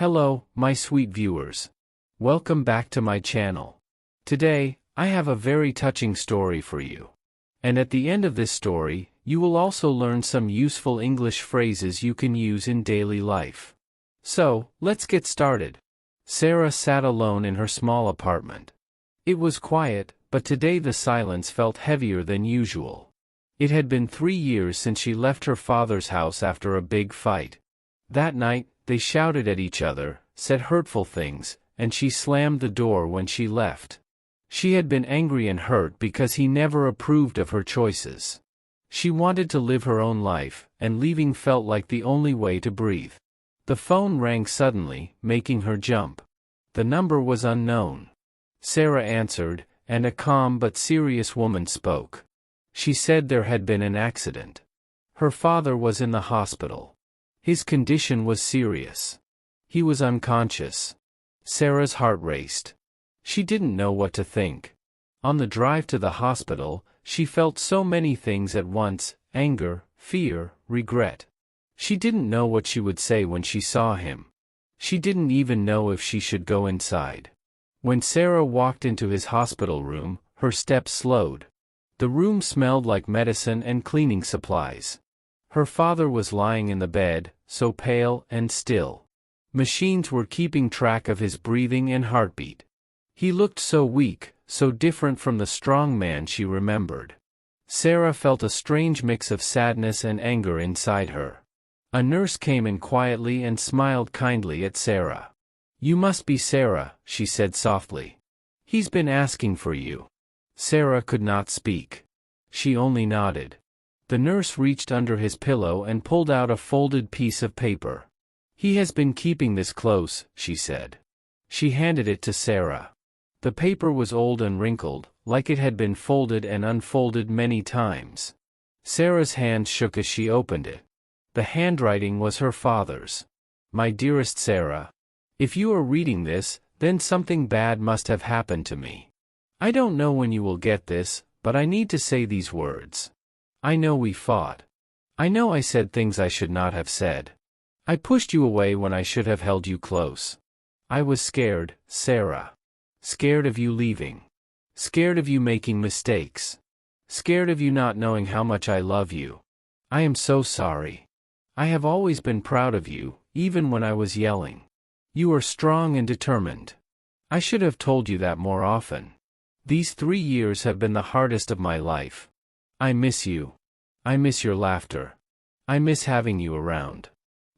Hello, my sweet viewers. Welcome back to my channel. Today, I have a very touching story for you. And at the end of this story, you will also learn some useful English phrases you can use in daily life. So, let's get started. Sarah sat alone in her small apartment. It was quiet, but today the silence felt heavier than usual. It had been 3 years since she left her father's house after a big fight. That night, they shouted at each other, said hurtful things, and she slammed the door when she left. She had been angry and hurt because he never approved of her choices. She wanted to live her own life, and leaving felt like the only way to breathe. The phone rang suddenly, making her jump. The number was unknown. Sarah answered, and a calm but serious woman spoke. She said there had been an accident. Her father was in the hospital. His condition was serious. He was unconscious. Sarah's heart raced. She didn't know what to think. On the drive to the hospital, she felt so many things at once: anger, fear, regret. She didn't know what she would say when she saw him. She didn't even know if she should go inside. When Sarah walked into his hospital room, her steps slowed. The room smelled like medicine and cleaning supplies. Her father was lying in the bed, so pale and still. Machines were keeping track of his breathing and heartbeat. He looked so weak, so different from the strong man she remembered. Sarah felt a strange mix of sadness and anger inside her. A nurse came in quietly and smiled kindly at Sarah. "You must be Sarah," she said softly. "He's been asking for you." Sarah could not speak. She only nodded. The nurse reached under his pillow and pulled out a folded piece of paper. "He has been keeping this close," she said. She handed it to Sarah. The paper was old and wrinkled, like it had been folded and unfolded many times. Sarah's hand shook as she opened it. The handwriting was her father's. "My dearest Sarah, if you are reading this, then something bad must have happened to me. I don't know when you will get this, but I need to say these words. I know we fought. I know I said things I should not have said. I pushed you away when I should have held you close. I was scared, Sarah. Scared of you leaving. Scared of you making mistakes. Scared of you not knowing how much I love you. I am so sorry. I have always been proud of you, even when I was yelling. You are strong and determined. I should have told you that more often. These 3 years have been the hardest of my life. I miss you. I miss your laughter. I miss having you around.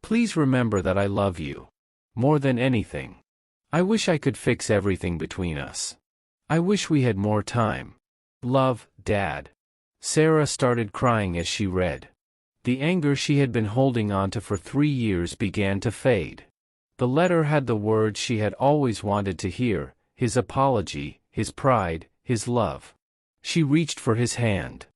Please remember that I love you. More than anything. I wish I could fix everything between us. I wish we had more time. Love, Dad." Sarah started crying as she read. The anger she had been holding on to for 3 years began to fade. The letter had the words she had always wanted to hear: his apology, his pride, his love. She reached for his hand.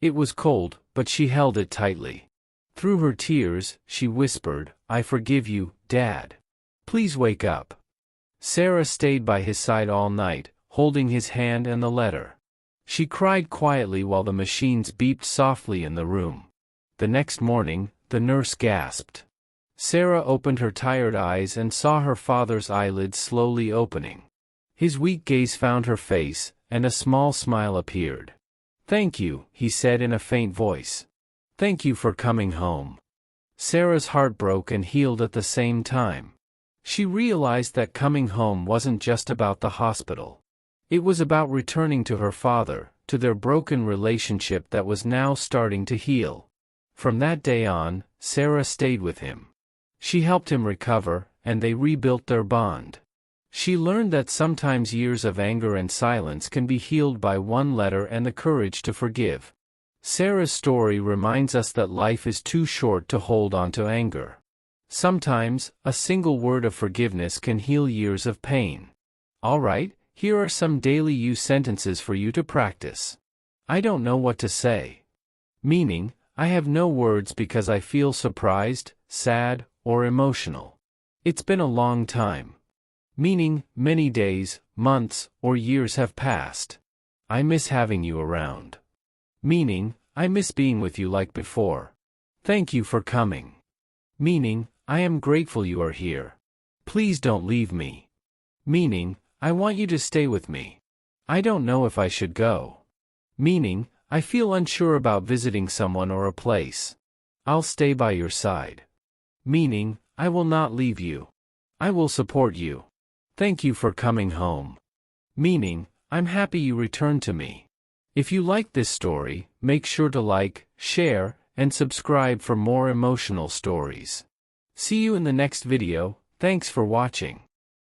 It was cold, but she held it tightly. Through her tears, she whispered, "I forgive you, Dad. Please wake up." Sarah stayed by his side all night, holding his hand and the letter. She cried quietly while the machines beeped softly in the room. The next morning, the nurse gasped. Sarah opened her tired eyes and saw her father's eyelids slowly opening. His weak gaze found her face, and a small smile appeared. "Thank you," he said in a faint voice. "Thank you for coming home." Sarah's heart broke and healed at the same time. She realized that coming home wasn't just about the hospital. It was about returning to her father, to their broken relationship that was now starting to heal. From that day on, Sarah stayed with him. She helped him recover, and they rebuilt their bond. She learned that sometimes years of anger and silence can be healed by one letter and the courage to forgive. Sarah's story reminds us that life is too short to hold on to anger. Sometimes, a single word of forgiveness can heal years of pain. Alright, here are some daily use sentences for you to practice. I don't know what to say. Meaning, I have no words because I feel surprised, sad, or emotional. It's been a long time. Meaning, many days, months, or years have passed. I miss having you around. Meaning, I miss being with you like before. Thank you for coming. Meaning, I am grateful you are here. Please don't leave me. Meaning, I want you to stay with me. I don't know if I should go. Meaning, I feel unsure about visiting someone or a place. I'll stay by your side. Meaning, I will not leave you. I will support you. Thank you for coming home. Meaning, I'm happy you returned to me. If you like this story, make sure to like, share, and subscribe for more emotional stories. See you in the next video. Thanks for watching.